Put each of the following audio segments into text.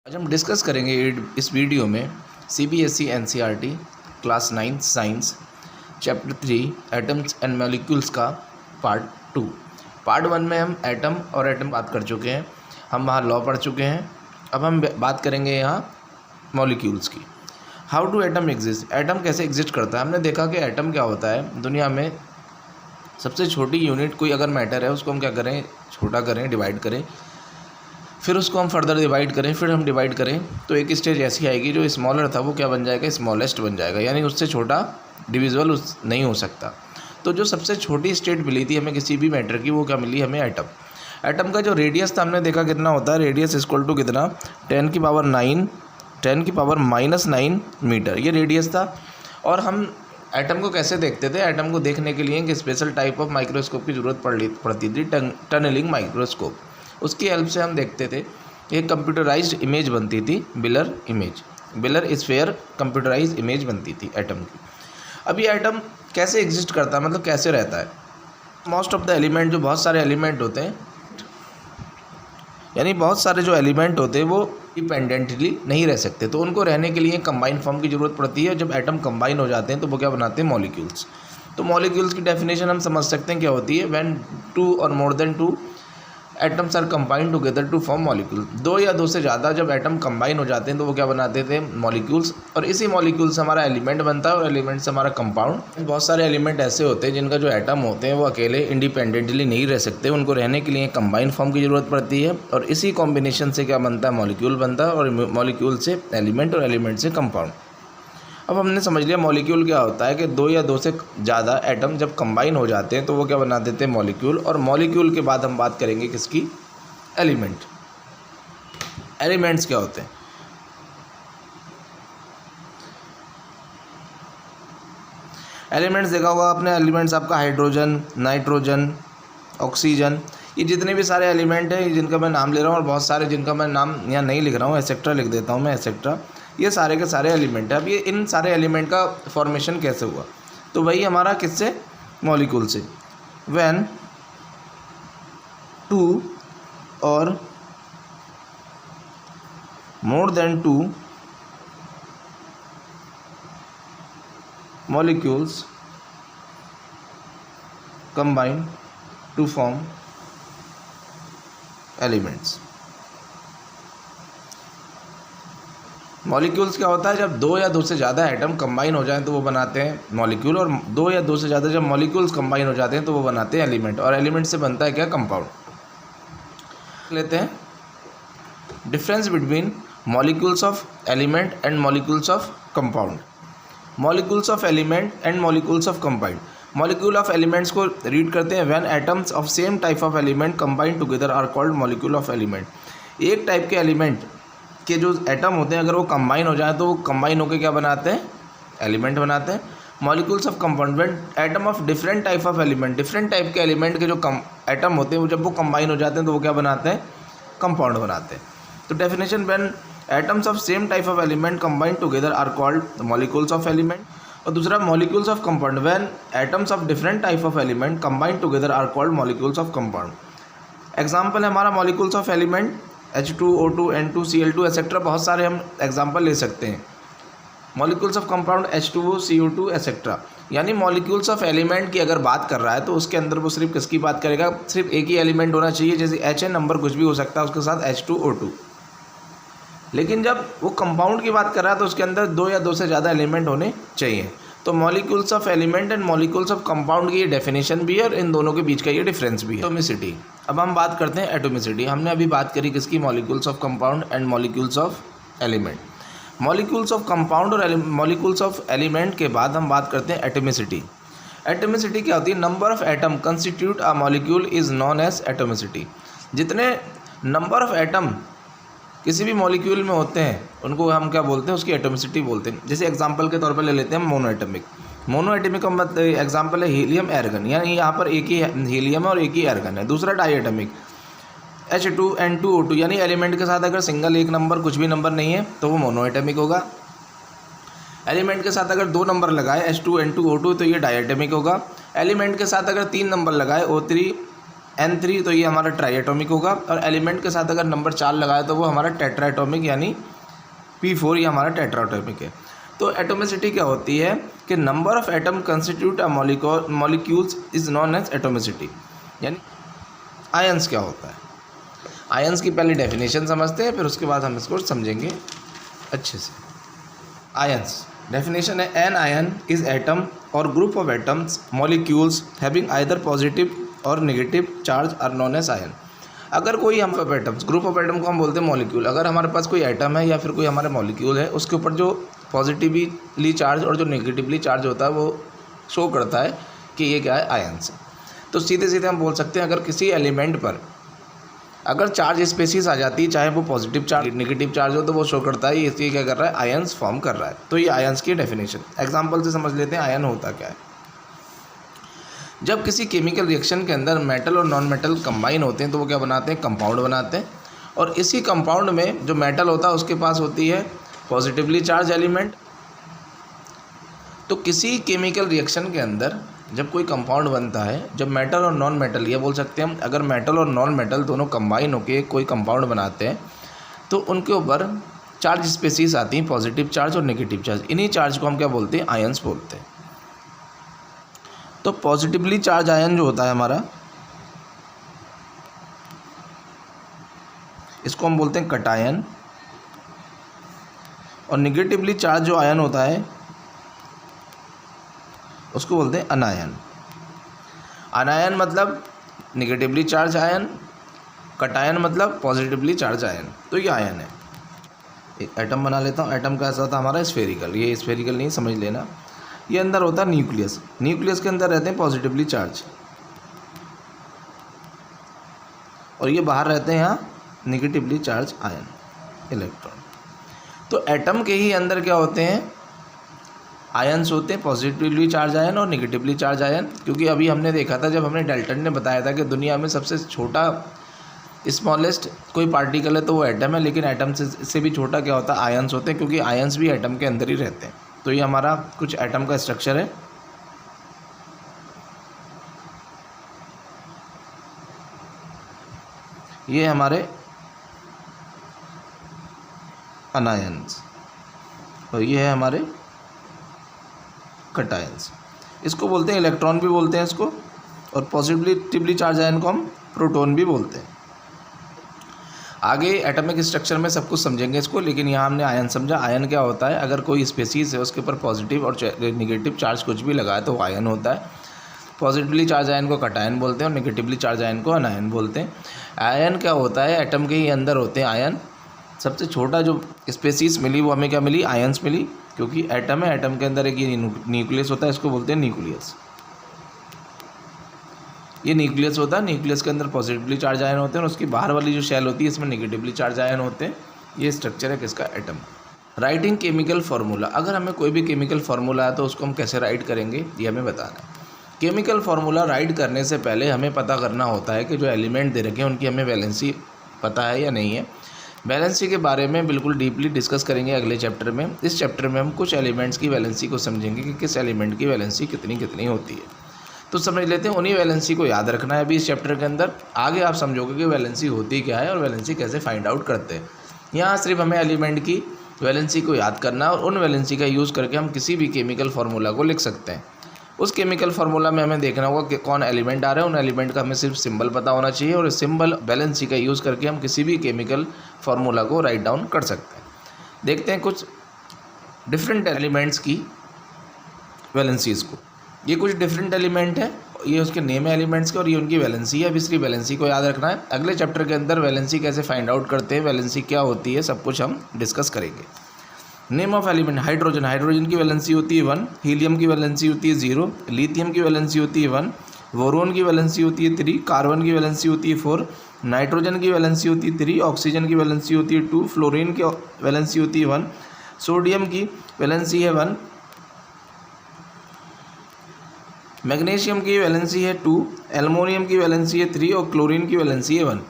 आज हम डिस्कस करेंगे इस वीडियो में CBSE NCERT class 9 science chapter 3 atoms and molecules का पार्ट 1 में हम एटम और एटम बात कर चुके हैं। हम वहाँ लॉ पढ़ चुके हैं। अब हम बात करेंगे यहाँ मॉलिक्यूल्स की। How do atom exist, atom कैसे एग्जिस्ट करता है। हमने देखा कि एटम क्या होता है, दुनिया में सबसे छोटी यूनिट कोई अगर मैटर है उसको हम क्या करें, छोटा करें, डिवाइड करें, फिर उसको हम फर्दर डिवाइड करें, फिर हम डिवाइड करें तो एक स्टेज ऐसी आएगी जो स्मॉलर था वो क्या बन जाएगा, स्मॉलेस्ट बन जाएगा, यानी उससे छोटा डिविजिबल नहीं हो सकता। तो जो सबसे छोटी स्टेट मिली थी हमें किसी भी मैटर की, वो क्या मिली हमें, एटम। एटम का जो रेडियस था हमने देखा कितना होता है, रेडियस इक्वल टू कितना, 10⁻⁹ मीटर, ये रेडियस था। और हम एटम को कैसे देखते थे, एटम को देखने के लिए एक स्पेशल टाइप ऑफ माइक्रोस्कोप की ज़रूरत पड़ती थी, टनलिंग माइक्रोस्कोप। उसकी हेल्प से हम देखते थे। एक कंप्यूटराइज्ड इमेज बनती थी, बिलर स्फीयर कंप्यूटराइज्ड इमेज बनती थी एटम की। अब ये एटम कैसे एग्जिस्ट करता है, मतलब कैसे रहता है। मोस्ट ऑफ द एलिमेंट, जो बहुत सारे एलिमेंट होते हैं, यानी बहुत सारे जो एलिमेंट होते हैं वो इंडिपेंडेंटली नहीं रह सकते, तो उनको रहने के लिए कंबाइन फॉर्म की ज़रूरत पड़ती है। जब एटम कंबाइन हो जाते हैं तो वो क्या बनाते हैं, मॉलिक्यूल्स। तो मॉलिक्यूल्स की डेफिनेशन हम समझ सकते हैं क्या होती है, व्हेन 2 और more than 2 atoms are combine together to form molecule. 2 या 2 से ज़्यादा जब एटम कंबाइन हो जाते हैं तो वो क्या बनाते थे, मॉलिक्यूल्स। और इसी मॉलिक्यूल से हमारा एलिमेंट बनता है और एलिमेंट से हमारा कंपाउंड। बहुत सारे एलिमेंट ऐसे होते हैं जिनका जो एटम होते हैं वो अकेले इंडिपेंडेंटली नहीं रह सकते, उनको रहने के लिए कंबाइन फॉर्म की ज़रूरत पड़ती है। और इसी कॉम्बिनेशन से क्या बनता है, मॉलिक्यूल बनता है, और मॉलिक्यूल से एलिमेंट और एलिमेंट से कंपाउंड। अब हमने समझ लिया मॉलिक्यूल क्या होता है कि 2 या 2 से ज़्यादा एटम जब कंबाइन हो जाते हैं तो वो क्या बना देते हैं, मॉलिक्यूल। और मॉलिक्यूल के बाद हम बात करेंगे किसकी, एलिमेंट। एलिमेंट्स क्या होते हैं, एलिमेंट्स देखा होगा आपने, एलिमेंट्स आपका हाइड्रोजन, नाइट्रोजन, ऑक्सीजन, ये जितने भी सारे एलिमेंट हैं जिनका मैं नाम ले रहा हूँ, और बहुत सारे जिनका मैं नाम यहाँ नहीं लिख रहा हूँ, एक्सेट्रा लिख देता हूँ मैं, एक्सेट्रा, ये सारे के सारे एलिमेंट हैं। अब ये इन सारे एलिमेंट का फॉर्मेशन कैसे हुआ, तो वही हमारा किससे, मॉलिक्यूल से। व्हेन 2 और more than 2 molecules combine to form elements। Molecules क्या होता है, जब 2 या 2 से ज़्यादा एटम कंबाइन हो जाएं तो वो बनाते हैं मॉलिक्यूल, और 2 या 2 से ज़्यादा जब मॉलिक्यूल्स कंबाइन हो जाते हैं तो वो बनाते हैं एलिमेंट, और एलिमेंट से बनता है क्या, कंपाउंड। लेते हैं difference between molecules of element and molecules of compound. Molecules of element and molecules of compound. Molecule of elements को रीड करते हैं, when atoms of same type of element combine together are called molecule of element. एक type के element के जो atom होते हैं अगर वो कंबाइन हो जाए तो वो कंबाइन होकर क्या बनाते हैं, एलिमेंट बनाते हैं। Molecules of compound, when atom of different type of element, different type के एलिमेंट के जो एटम होते हैं वो जब वो कंबाइन हो जाते हैं तो वो क्या बनाते हैं, कंपाउंड बनाते हैं। तो definition, when atoms of same type of element combine together are called molecules of element. और दूसरा molecules of compound, when atoms of different type of element combine together are called molecules of compound. Example है हमारा molecules of element H2O2 N2 Cl2 etcetera, बहुत सारे हम example ले सकते हैं। Molecules of compound H2O CO2 etcetera. यानी molecules of element की अगर बात कर रहा है तो उसके अंदर वो सिर्फ किसकी बात करेगा, सिर्फ एक ही एलिमेंट होना चाहिए, जैसे H नंबर कुछ भी हो सकता है उसके साथ H2O2। लेकिन जब वो कंपाउंड की बात कर रहा है तो उसके अंदर 2 या 2 से ज़्यादा एलिमेंट होने चाहिए। तो molecules of element and molecules of compound की ये डेफिनेशन भी है और इन दोनों के बीच का ये डिफरेंस भी है। एटोमिसिटी, अब हम बात करते हैं एटोमिसिटी। हमने अभी बात करी किसकी, molecules of compound and molecules of element. Molecules of compound और मॉलिक्यूल्स ऑफ एलिमेंट के बाद हम बात करते हैं एटोमिसिटी। एटोमिसिटी क्या होती है, number of atom constitute a molecule is known as atomicity. जितने नंबर ऑफ एटम किसी भी मॉलिक्यूल में होते हैं उनको हम क्या बोलते हैं, उसकी एटोमिसिटी बोलते हैं। जैसे एग्जांपल के तौर पर ले लेते हैं मोनो एटमिक। मोनो एटमिक का मतलब एग्जांपल है हीलियम एर्गन, यानी यहाँ पर एक ही हीलियम है और एक ही एर्गन है। दूसरा डाई एटमिक H2N2O2, यानी एलिमेंट के साथ अगर सिंगल एक नंबर कुछ भी नंबर नहीं है तो वो मोनो एटमिक होगा। एलिमेंट के साथ अगर 2 नंबर लगाए H2N2O2 तो ये डाई एटमिक होगा। एलिमेंट के साथ अगर 3 नंबर लगाए O3 N3 तो ये हमारा ट्राई एटॉमिक होगा, और एलिमेंट के साथ अगर नंबर 4 लगाए तो वो हमारा टेट्रा एटॉमिक यानी P4 ये हमारा टेट्रा एटॉमिक है। तो एटोमिसिटी क्या होती है कि number of atom constitute a molecules is known as atomicity. यानी आयंस क्या होता है, आयंस की पहले डेफिनेशन समझते हैं, फिर उसके बाद हम इसको समझेंगे अच्छे से। आयंस डेफिनेशन है, an ion is atom or group of atoms molecules having either positive or negative charge are known as ion. अगर कोई हम एटम्स, ग्रुप ऑफ एटम को हम बोलते हैं मॉलिक्यूल, अगर हमारे पास कोई एटम है या फिर कोई हमारा मॉलिक्यूल है, उसके ऊपर जो पॉजिटिवली चार्ज और जो नेगेटिवली चार्ज होता है वो शो करता है कि ये क्या है, आयंस। तो सीधे सीधे हम बोल सकते हैं अगर किसी एलिमेंट पर अगर चार्ज स्पेसीज आ जाती है, चाहे वो पॉजिटिव चार्ज नेगेटिव चार्ज हो, तो वो शो करता है ये क्या कर रहा है, आयंस फॉर्म कर रहा है। तो ये आयंस की डेफिनेशन एग्जांपल से समझ लेते हैं आयन होता क्या है। जब किसी केमिकल रिएक्शन के अंदर मेटल और नॉन मेटल कंबाइन होते हैं तो वो क्या बनाते हैं, कंपाउंड बनाते हैं। और इसी कंपाउंड में जो मेटल होता है उसके पास होती है पॉजिटिवली चार्ज एलिमेंट। तो किसी केमिकल रिएक्शन के अंदर जब कोई कंपाउंड बनता है, जब मेटल और नॉन मेटल, ये बोल सकते हैं हम, अगर मेटल और नॉन मेटल दोनों कंबाइन होकर कोई कंपाउंड बनाते हैं तो उनके ऊपर चार्ज स्पेसीज आती हैं, पॉजिटिव चार्ज और नेगेटिव चार्ज। इन्हीं चार्ज को हम क्या बोलते हैं, आयंस बोलते हैं। तो पॉजिटिवली चार्ज आयन जो होता है हमारा, इसको हम बोलते हैं कटायन, और नेगेटिवली चार्ज जो आयन होता है उसको बोलते हैं अनायन। अनायन मतलब नेगेटिवली चार्ज आयन, कटायन मतलब पॉजिटिवली चार्ज आयन। तो ये आयन है। एक एटम बना लेता हूँ। एटम कैसा होता है हमारा, स्फेरिकल। ये स्फेरिकल नहीं, समझ लेना। ये अंदर होता है न्यूक्लियस, न्यूक्लियस के अंदर रहते हैं पॉजिटिवली चार्ज, और ये बाहर रहते हैं यहाँ नेगेटिवली चार्ज आयन, इलेक्ट्रॉन। तो एटम के ही अंदर क्या होते हैं, आयन्स होते हैं, पॉजिटिवली चार्ज आयन और नेगेटिवली चार्ज आयन। क्योंकि अभी हमने देखा था, जब हमने डाल्टन ने बताया था कि दुनिया में सबसे छोटा स्मॉलेस्ट कोई पार्टिकल है तो वो एटम है, लेकिन एटम से भी छोटा क्या होता है, आयन्स होते हैं, क्योंकि आयन्स भी एटम के अंदर ही रहते हैं। तो ये हमारा कुछ एटम का स्ट्रक्चर है। ये हमारे अनायंस, और ये है हमारे कटायंस। इसको बोलते हैं इलेक्ट्रॉन भी बोलते हैं इसको, और पॉजिटिवली चार्ज आयन को हम प्रोटॉन भी बोलते हैं। आगे एटॉमिक स्ट्रक्चर में सब कुछ समझेंगे इसको, लेकिन यहाँ हमने आयन समझा। आयन क्या होता है, अगर कोई स्पेसीज है उसके ऊपर पॉजिटिव और नेगेटिव चार्ज कुछ भी लगाए तो वो आयन होता है। पॉजिटिवली चार्ज आयन को कटायन बोलते हैं और नेगेटिवली चार्ज आयन को अनायन बोलते हैं। आयन क्या होता है, एटम के ही अंदर होते हैं आयन। सबसे छोटा जो स्पेसीज मिली वो हमें क्या मिली, आयंस मिली, क्योंकि एटम है, एटम के अंदर एक ये न्यूक्लियस होता है, इसको बोलते हैं न्यूक्लियस। ये न्यूक्लियस होता है, न्यूक्लियस के अंदर पॉजिटिवली चार्ज आयन होते हैं और उसकी बाहर वाली जो शेल होती है इसमें नेगेटिवली चार्ज आयन होते हैं। ये स्ट्रक्चर है किसका, एटम। राइटिंग केमिकल फार्मूला, अगर हमें कोई भी केमिकल फार्मूला है तो उसको हम कैसे राइट करेंगे ये हमें बताना है। केमिकल फार्मूला राइट करने से पहले हमें पता करना होता है कि जो एलिमेंट दे रखे हैं उनकी हमें वैलेंसी पता है या नहीं है। वैलेंसी के बारे में बिल्कुल डीपली डिस्कस करेंगे अगले चैप्टर में। इस चैप्टर में हम कुछ एलिमेंट्स की वैलेंसी को समझेंगे कि किस एलिमेंट की वैलेंसी कितनी कितनी होती है। तो समझ लेते हैं, उन्हीं वैलेंसी को याद रखना है अभी इस चैप्टर के अंदर। आगे आप समझोगे कि वैलेंसी होती क्या है और वैलेंसी कैसे फाइंड आउट करते हैं। यहाँ सिर्फ हमें एलिमेंट की वैलेंसी को याद करना है और उन वैलेंसी का यूज़ करके हम किसी भी केमिकल फार्मूला को लिख सकते हैं। उस केमिकल फार्मूला में हमें देखना होगा कि कौन एलिमेंट आ रहा है, उन एलिमेंट का हमें सिर्फ सिंबल पता होना चाहिए, और सिंबल वैलेंसी का यूज़ करके हम किसी भी केमिकल फार्मूला को राइट डाउन कर सकते हैं। देखते हैं कुछ डिफरेंट एलिमेंट्स की वैलेंसीज़ को। ये कुछ डिफरेंट एलिमेंट है, ये उसके नेम है एलिमेंट्स के, और ये उनकी वैलेंसी है। अब इसकी वैलेंसी को याद रखना है। अगले चैप्टर के अंदर वैलेंसी कैसे फाइंड आउट करते हैं, वैलेंसी क्या होती है, सब कुछ हम डिस्कस करेंगे। Name of element, hydrogen, hydrogen की वैलेंसी होती है 1, हीलियम की वैलेंसी होती है 0, लिथियम की वैलेंसी होती है 1, बोरोन की वैलेंसी होती है 3, कार्बन की वैलेंसी होती है 4, नाइट्रोजन की वैलेंसी होती है 3, ऑक्सीजन की वैलेंसी होती है 2, फ्लोरीन की वैलेंसी होती है 1, सोडियम की वैलेंसी है 1, मैग्नीशियम की वैलेंसी है 2, एल्युमिनियम की वैलेंसी है 3 और क्लोरीन की वैलेंसी है 1।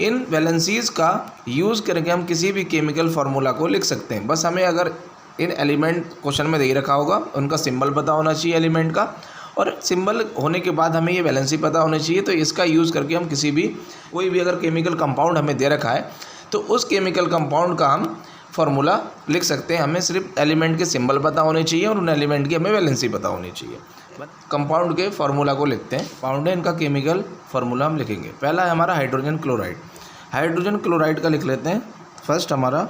इन वैलेंसीज़ का यूज़ करके हम किसी भी केमिकल फार्मूला को लिख सकते हैं। बस हमें अगर इन एलिमेंट क्वेश्चन में दे रखा होगा उनका सिंबल पता होना चाहिए एलिमेंट का, और सिंबल होने के बाद हमें ये वैलेंसी पता होनी चाहिए। तो इसका यूज़ करके हम किसी भी कोई भी अगर केमिकल कंपाउंड हमें दे रखा है तो उस केमिकल कंपाउंड का हम फार्मूला लिख सकते हैं। हमें सिर्फ एलिमेंट के सिंबल पता होने चाहिए और उन एलिमेंट की हमें वैलेंसी पता होनी चाहिए। कंपाउंड के फार्मूला को लिखते हैं। कंपाउंड है, इनका केमिकल फार्मूला हम लिखेंगे। पहला है हमारा हाइड्रोजन क्लोराइड। हाइड्रोजन क्लोराइड का लिख लेते हैं। फर्स्ट हमारा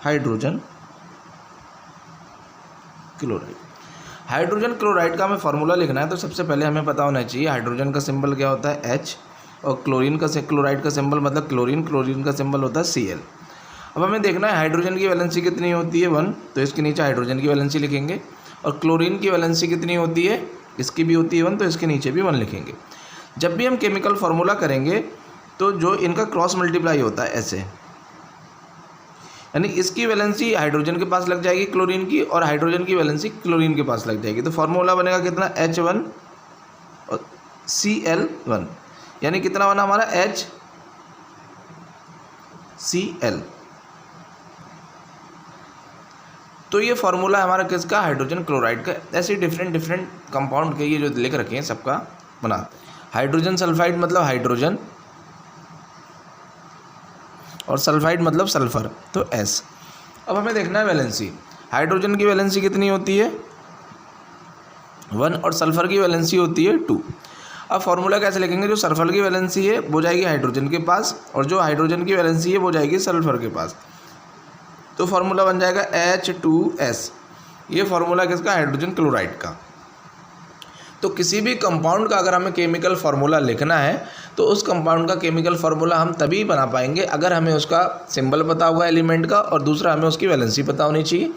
हाइड्रोजन क्लोराइड। हाइड्रोजन क्लोराइड का हमें फार्मूला लिखना है तो सबसे पहले हमें पता होना चाहिए हाइड्रोजन का सिंबल क्या होता है, H, और क्लोरीन का सिंबल मतलब क्लोरीन का सिंबल होता है Cl। अब हमें देखना है हाइड्रोजन की वैलेंसी कितनी होती है 1, तो इसके नीचे हाइड्रोजन की वैलेंसी लिखेंगे। और क्लोरीन की वैलेंसी कितनी होती है, इसकी भी होती है 1, तो इसके नीचे भी 1 लिखेंगे। जब भी हम केमिकल फार्मूला करेंगे तो जो इनका क्रॉस मल्टीप्लाई होता है ऐसे, यानी इसकी वैलेंसी हाइड्रोजन के पास लग जाएगी क्लोरीन की, और हाइड्रोजन की वैलेंसी क्लोरीन के पास लग जाएगी। तो फार्मूला बनेगा कितना, H1 और Cl1, यानी कितना बना हमारा HCl। तो ये फार्मूला हमारा किसका, हाइड्रोजन क्लोराइड का। ऐसे डिफरेंट कंपाउंड के ये जो लिख रखे हैं सबका बना। हाइड्रोजन सल्फाइड मतलब हाइड्रोजन, और सल्फाइड मतलब सल्फर, तो S। अब हमें देखना है वैलेंसी। हाइड्रोजन की वैलेंसी कितनी होती है 1, और सल्फर की वैलेंसी होती है 2। अब फार्मूला कैसे लिखेंगे, जो सल्फर की वैलेंसी है वो जाएगी हाइड्रोजन के पास, और जो हाइड्रोजन की वैलेंसी है वो जाएगी सल्फर के पास। तो फार्मूला बन जाएगा H2S। ये फार्मूला किसका, हाइड्रोजन क्लोराइड का। तो किसी भी कंपाउंड का अगर हमें केमिकल फार्मूला लिखना है तो उस कंपाउंड का केमिकल फार्मूला हम तभी बना पाएंगे अगर हमें उसका सिंबल पता होगा एलिमेंट का, और दूसरा हमें उसकी वैलेंसी पता होनी चाहिए।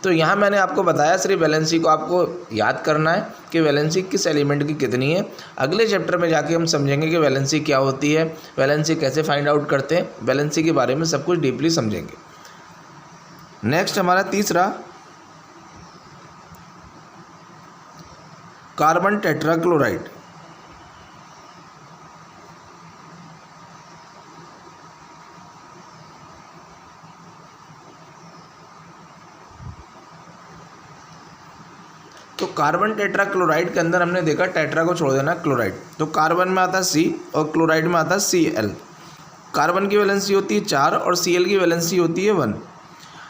तो यहाँ मैंने आपको बताया सिर्फ वैलेंसी को आपको याद करना है कि वैलेंसी किस एलिमेंट की कितनी है। अगले चैप्टर में जाके हम समझेंगे कि वैलेंसी क्या होती है, वैलेंसी कैसे फाइंड आउट करते हैं, वैलेंसी के बारे में सब कुछ डीपली समझेंगे। नेक्स्ट हमारा तीसरा कार्बन टेट्राक्लोराइड। तो कार्बन टेट्राक्लोराइड के अंदर हमने देखा टेट्रा को छोड़ देना क्लोराइड, तो कार्बन में आता है C और क्लोराइड में आता है Cl। कार्बन की वैलेंसी होती है 4 और Cl की वैलेंसी होती है 1।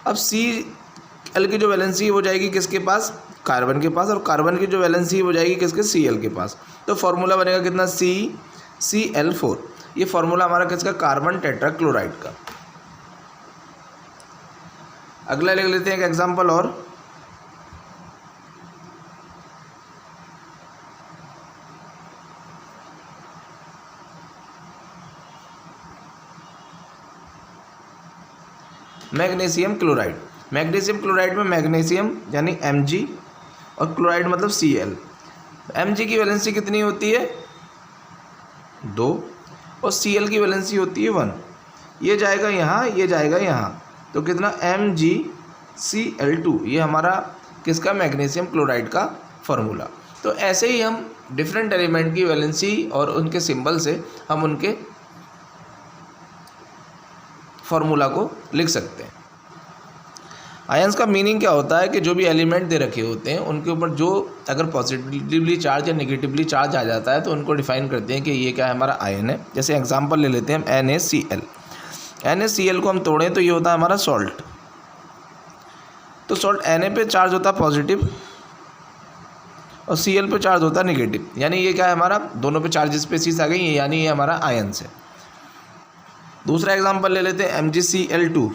अब Cl की जो वैलेंसी है वो जाएगी किसके पास, कार्बन के पास, और कार्बन की जो वैलेंसी है वो जाएगी किसके, Cl के पास। तो फार्मूला बनेगा कितना, CCl4। ये फार्मूला हमारा किसका, कार्बन टेट्राक्लोराइड का। अगला लिख लेते हैं एक एग्जांपल और। Magnesium chloride. मैग्नीशियम क्लोराइड में मैग्नीशियम यानी Mg और क्लोराइड मतलब Cl। Mg की वैलेंसी कितनी होती है 2 और Cl की वैलेंसी होती है 1। ये जाएगा यहाँ, ये जाएगा यहाँ, तो कितना MgCl2। ये हमारा किसका, मैग्नीशियम क्लोराइड का फार्मूला। तो ऐसे ही हम डिफरेंट एलिमेंट की वैलेंसी और उनके सिंबल से हम उनके फार्मूला को लिख सकते हैं। आयंस का मीनिंग क्या होता है कि जो भी एलिमेंट दे रखे होते हैं उनके ऊपर जो अगर पॉजिटिवली चार्ज या नेगेटिवली चार्ज आ जाता है तो उनको डिफाइन करते हैं कि ये क्या है, हमारा आयन है। जैसे एग्जांपल ले लेते हैं हम NaCl। NaCl को हम तोड़ें तो ये होता है हमारा सॉल्ट। तो सॉल्ट Na पे चार्ज होता है पॉजिटिव और Cl पे चार्ज होता है नेगेटिव, यानी ये क्या है हमारा, दोनों पे चार्ज स्पेसीज आ गई, यानी ये हमारा आयंस है। दूसरा एग्जांपल ले लेते हैं MgCl2।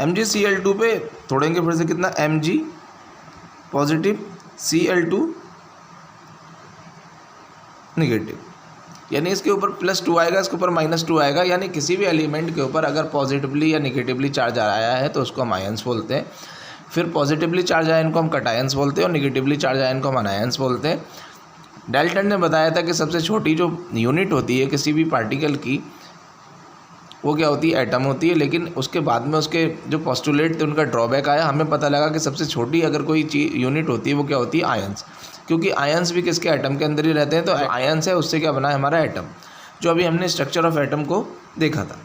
MgCl2 पे तोड़ेंगे फिर से कितना, Mg पॉजिटिव Cl2 नेगेटिव, यानी इसके ऊपर +2 आएगा, इसके ऊपर -2 आएगा। यानी किसी भी एलिमेंट के ऊपर अगर पॉजिटिवली या नेगेटिवली चार्ज आया है तो उसको हम आयंस बोलते हैं। फिर पॉजिटिवली चार्ज आयन को हम कटायंस बोलते हैं और नेगेटिवली चार्ज आयन को हम अनायंस बोलते हैं। डाल्टन ने बताया था कि सबसे छोटी जो यूनिट होती है किसी भी पार्टिकल की वो क्या होती है, एटम होती है। लेकिन उसके बाद में उसके जो पोस्टुलेट थे उनका ड्रॉबैक आया, हमें पता लगा कि सबसे छोटी अगर कोई चीज यूनिट होती है वो क्या होती है, आयंस। क्योंकि आयंस भी किसके, एटम के अंदर ही रहते हैं। तो आयंस है, उससे क्या बना है हमारा एटम, जो अभी हमने स्ट्रक्चर ऑफ एटम को देखा था।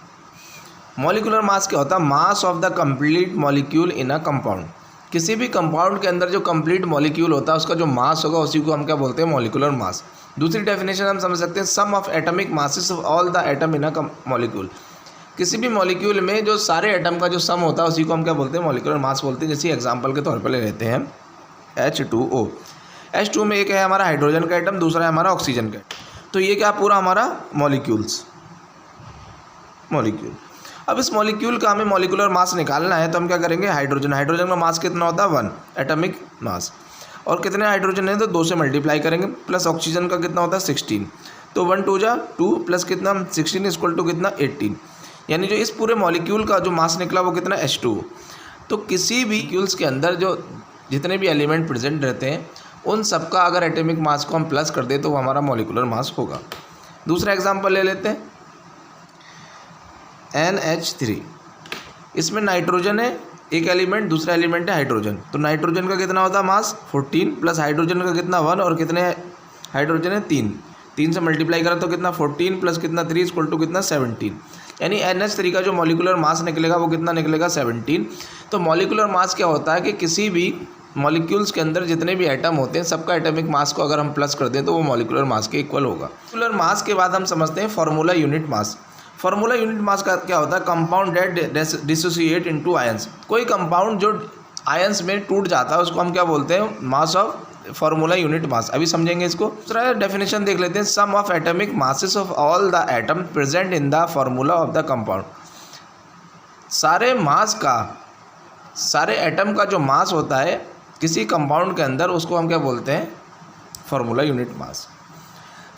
मॉलिक्यूलर मास क्या होता है, mass of the complete molecule in a compound. किसी भी कंपाउंड के अंदर जो कंप्लीट मॉलिक्यूल होता है उसका जो मास होगा उसी को हम क्या बोलते हैं, मॉलिक्यूलर मास। दूसरी डेफिनेशन हम समझ सकते हैं, sum of atomic masses of all the atom in a molecule. किसी भी मॉलिक्यूल में जो सारे एटम का जो सम होता है उसी को हम क्या बोलते हैं, मॉलिक्यूलर मास बोलते हैं। जैसे एग्जांपल के तौर पर ले लेते हैं H2O। H2 में एक है हमारा हाइड्रोजन का एटम, दूसरा है हमारा ऑक्सीजन का एटम। तो ये क्या पूरा हमारा मॉलिक्यूल। अब इस मॉलिक्यूल का हमें मॉलिक्यूलर मास निकालना है तो हम क्या करेंगे, हाइड्रोजन का मास कितना होता है 1 एटॉमिक मास, और कितने हाइड्रोजन है तो 2 से मल्टीप्लाई करेंगे, प्लस ऑक्सीजन का कितना होता है 16, तो 1 2 जा 2 प्लस कितना 16 इक्वल टू कितना 18, यानी जो इस पूरे मॉलिक्यूल का जो मास निकला वो कितना H2। तो किसी भी मॉलिक्यूल्स के अंदर जो जितने भी एलिमेंट प्रेजेंट रहते हैं उन सबका अगर एटॉमिक मास को हम प्लस कर दें तो वो हमारा मॉलिक्यूलर मास होगा। दूसरा एग्जांपल ले लेते हैं NH3। इसमें नाइट्रोजन है एक एलिमेंट, दूसरा एलिमेंट है हाइड्रोजन। तो नाइट्रोजन का कितना होता है मास 14 प्लस हाइड्रोजन का कितना 1, और कितने हाइड्रोजन है 3 से मल्टीप्लाई करा तो कितना 14 प्लस कितना 3 इक्वल टू कितना 17, यानी NH3 का जो मॉलिक्यूलर मास निकलेगा वो कितना निकलेगा 17। तो मॉलिक्यूलर मास क्या होता है कि किसी भी मॉलिक्यूल्स के अंदर जितने भी एटम होते हैं सबका एटॉमिक मास को अगर हम प्लस कर दें तो वो मॉलिक्यूलर मास के इक्वल होगा। मॉलिक्यूलर मास के बाद हम समझते हैं formula unit mass. Formula unit mass का क्या होता है, compound that dissociate into ions. कोई कंपाउंड जो आयंस में टूट जाता है उसको हम क्या बोलते हैं, mass of formula unit mass. अभी समझेंगे इसको। दूसरा डेफिनेशन देख लेते हैं, sum of atomic masses of all the atom present in the formula of the compound. सारे मास का, सारे एटम का जो मास होता है किसी कंपाउंड के अंदर उसको हम क्या बोलते हैं, formula unit mass.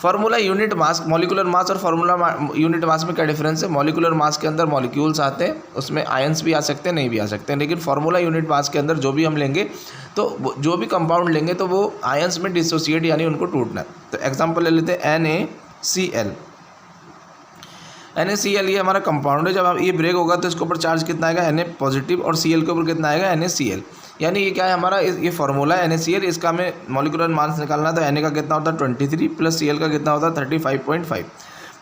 Formula unit मास, मॉलिक्यूलर मास और फार्मूला यूनिट मास में क्या डिफरेंस है, मॉलिक्यूलर मास के अंदर मॉलिक्यूल्स आते हैं, उसमें आयंस भी आ सकते हैं नहीं भी आ सकते हैं, लेकिन फार्मूला यूनिट मास के अंदर जो भी हम लेंगे तो जो भी कंपाउंड लेंगे तो वो आयंस में डिसोसिएट यानी उनको टूटना है। तो एग्जांपल ले लेते हैं NaCl। NaCl ये हमारा कंपाउंड है, जब आप ये ब्रेक होगा तो इसके ऊपर चार्ज कितना आएगा Na पॉजिटिव, और Cl के ऊपर कितना आएगा NaCl, यानी ये क्या है हमारा ये फार्मूला है NaCl। इसका हमें मॉलिक्यूलर मास निकालना है तो Na का कितना होता है 23 प्लस Cl का कितना होता है 35.5,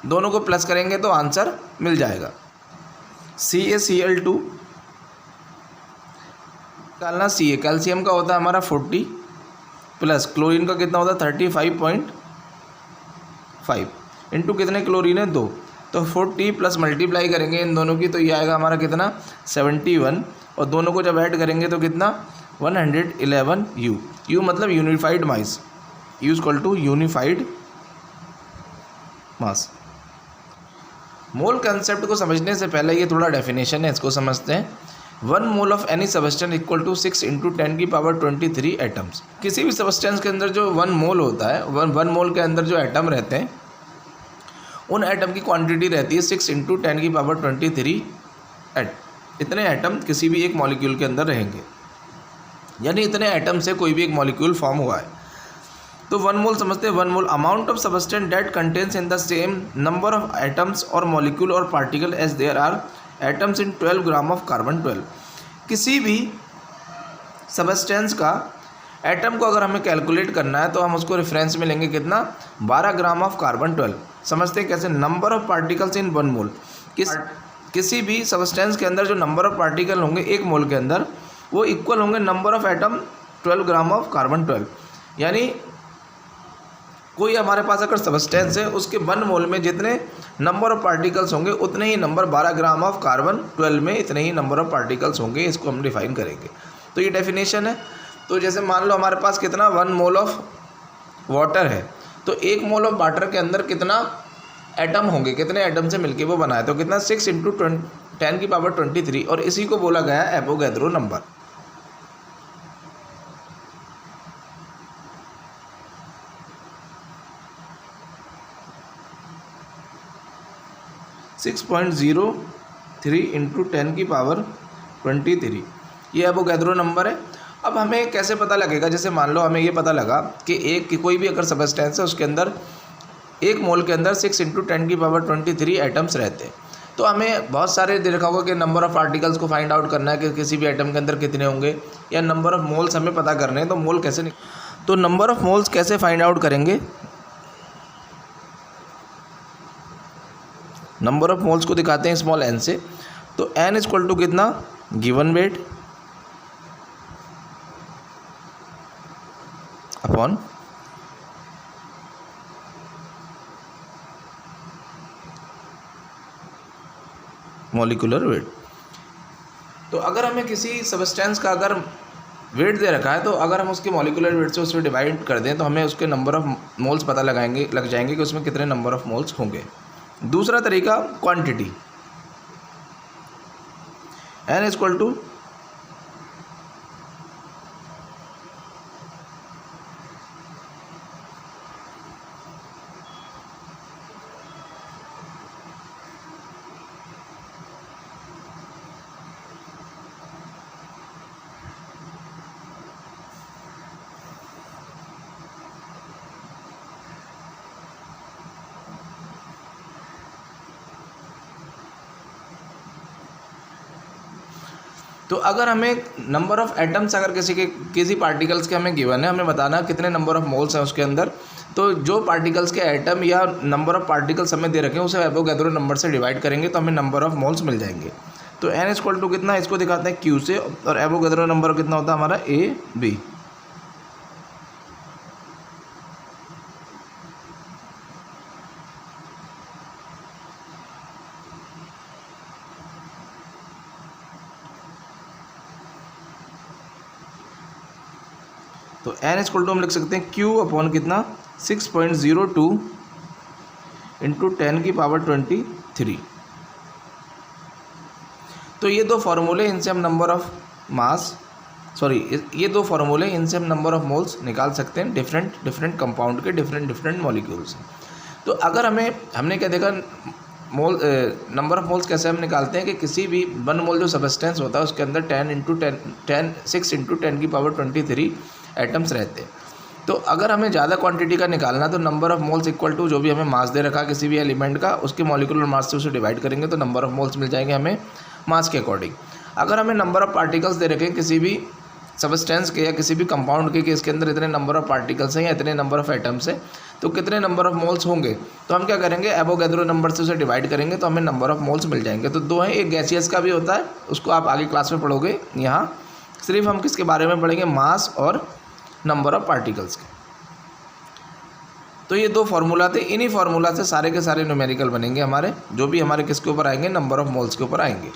दोनों को प्लस करेंगे तो आंसर मिल जाएगा। CaCl2 निकालना, Ca कैल्शियम का होता है हमारा 40 प्लस क्लोरीन का कितना होता है 35.5 इंटू कितने क्लोरीन है 2, तो 40 प्लस मल्टीप्लाई करेंगे इन दोनों की तो ये आएगा हमारा कितना 71, और दोनों को जब ऐड करेंगे तो कितना 111 U मतलब unified mass, U equal to unified mass. Mole concept को समझने से पहले ये थोड़ा डेफिनेशन है, इसको समझते हैं। 1 mole of any substance equal to 6 into 10 की पावर 23 एटम्स। किसी भी सबस्टेंस के अंदर जो 1 मोल होता है, 1 मोल के अंदर जो एटम रहते हैं उन एटम की क्वांटिटी रहती है 6 इंटू 10 की पावर 23 इतने एटम किसी भी एक मॉलिक्यूल के अंदर रहेंगे, यानी इतने एटम से कोई भी एक मॉलिक्यूल फॉर्म हुआ है। तो 1 मोल समझते हैं, 1 mole amount of substance that contains in the same number of atoms or molecule or particle as there are atoms in 12 gram of carbon 12। किसी भी सबस्टेंस का एटम को अगर हमें कैलकुलेट करना है तो हम उसको रेफरेंस में लेंगे कितना 12 ग्राम ऑफ कार्बन 12। समझते हैं कैसे, नंबर ऑफ पार्टिकल्स इन 1 मोल। किसी भी सबस्टेंस के अंदर जो नंबर ऑफ पार्टिकल होंगे 1 मोल के अंदर वो इक्वल होंगे number of atom 12 gram of carbon 12। यानी कोई हमारे पास अगर सबस्टेंस है उसके 1 मोल में जितने नंबर ऑफ पार्टिकल्स होंगे उतने ही नंबर 12 ग्राम ऑफ कार्बन 12 में इतने ही नंबर ऑफ पार्टिकल्स होंगे। इसको हम डिफाइन करेंगे। तो ये डेफिनेशन है। तो जैसे मान लो हमारे पास कितना 1 मोल ऑफ वाटर है, तो 1 मोल ऑफ वाटर के अंदर कितना एटम होंगे, कितने एटम से मिलके वो बना है, तो कितना 6 इंटू 10 की पावर 23, और इसी को बोला गया है एवोगैड्रो नंबर। 6.03 इंटू 10 की पावर 23 ये एवोगैड्रो नंबर है। अब हमें कैसे पता लगेगा, जैसे मान लो हमें ये पता लगा कि कोई भी अगर सबस्टेंस है उसके अंदर 1 मोल के अंदर 6 इंटू 10 की पावर 23 एटम्स रहते हैं, तो हमें बहुत सारे देखा होगा कि नंबर ऑफ़ पार्टिकल्स को फाइंड आउट करना है कि किसी भी एटम के अंदर कितने होंगे, या नंबर ऑफ़ मोल्स हमें पता करने हैं। तो मोल कैसे तो नंबर ऑफ़ मोल्स कैसे फाइंड आउट करेंगे, नंबर ऑफ़ मोल्स को दिखाते हैं स्मॉल n से। तो n इक्वल टू कितना given weight upon molecular weight. तो अगर हमें किसी सब्सटेंस का अगर वेट दे रखा है तो अगर हम उसके मॉलिक्यूलर वेट से उसमें डिवाइड कर दें तो हमें उसके नंबर ऑफ मोल्स पता लग जाएंगे कि उसमें कितने नंबर ऑफ मोल्स होंगे। दूसरा तरीका क्वांटिटी, n इक्वल टू तो अगर हमें नंबर ऑफ़ एटम्स अगर किसी पार्टिकल्स के हमें गिवन है, हमें बताना कितने नंबर ऑफ़ मोल्स हैं उसके अंदर, तो जो पार्टिकल्स के एटम या नंबर ऑफ़ पार्टिकल्स हमें दे रखे हैं उसे एवोगैड्रो नंबर से डिवाइड करेंगे तो हमें नंबर ऑफ़ मोल्स मिल जाएंगे। तो n इक्वल टू कितना, इसको दिखाते हैं q से, और एवोगैड्रो नंबर कितना होता है हमारा AB। तो n इक्वल टू हम लिख सकते हैं q अपॉन कितना 6.02 इंटू 10 की पावर 23। तो ये दो फार्मूले, इनसे हम नंबर ऑफ मास ये दो फार्मूले, इनसे हम नंबर ऑफ मोल्स निकाल सकते हैं डिफरेंट कंपाउंड के डिफरेंट मॉलिक्यूल्स। तो अगर हमने क्या देखा, नंबर ऑफ मोल्स कैसे हम निकालते हैं कि किसी भी 1 मोल जो सबस्टेंस होता है उसके अंदर 6 इंटू 10 की पावर 23 एटम्स रहते हैं। तो अगर हमें ज़्यादा क्वांटिटी का निकालना तो number of moles equal to जो भी हमें मास दे रखा किसी भी एलिमेंट का, उसके मॉलिक्यूलर मास से उसे डिवाइड करेंगे तो नंबर ऑफ मोल्स मिल जाएंगे हमें मास के अकॉर्डिंग। अगर हमें नंबर ऑफ पार्टिकल्स दे रखे किसी भी सबस्टेंस के या किसी भी कंपाउंड के कि इसके अंदर इतने नंबर ऑफ पार्टिकल्स हैं या इतने नंबर ऑफ एटम्स हैं, तो कितने नंबर ऑफ मोल्स होंगे, तो हम क्या करेंगे एवोगैड्रो नंबर से उसे डिवाइड करेंगे तो हमें नंबर ऑफ मोल्स मिल जाएंगे। तो दो हैं, एक गैसियस का भी होता है, उसको आप आगे क्लास में पढ़ोगे। यहाँ सिर्फ हम किसके बारे में पढ़ेंगे, मास और नंबर ऑफ पार्टिकल्स के। तो ये दो फार्मूला थे, इन्हीं फार्मूला से सारे के सारे न्यूमेरिकल बनेंगे हमारे, जो भी हमारे किसके ऊपर आएंगे, नंबर ऑफ मोल्स के ऊपर आएंगे।